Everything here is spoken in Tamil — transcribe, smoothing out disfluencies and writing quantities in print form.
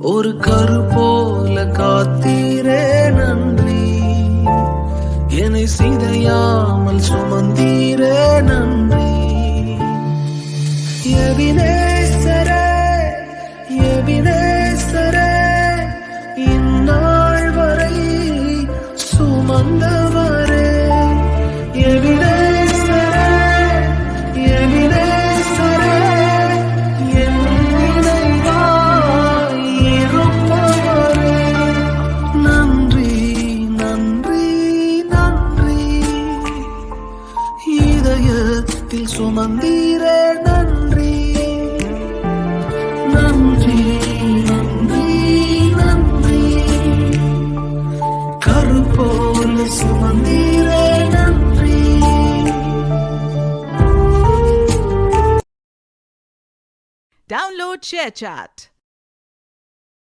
ஒரு கரு போல காத்தீரே நன்றி, என்னை சிதையாமல் சுமந்தீரே நன்றி. எபினேசரே எபினேசரே, இந்நாள் வரை சுமந்தவரே. எபினேசரே எபினேசரே, என் நினைவாய் இருப்பவரே. நன்றி நன்றி நன்றி, இதயத்தில் சுமந்தீரே நன்றி. நன்றி நன்றி நன்றி, கரு போல சுமந்தீரே நன்றி. Download ShareChat.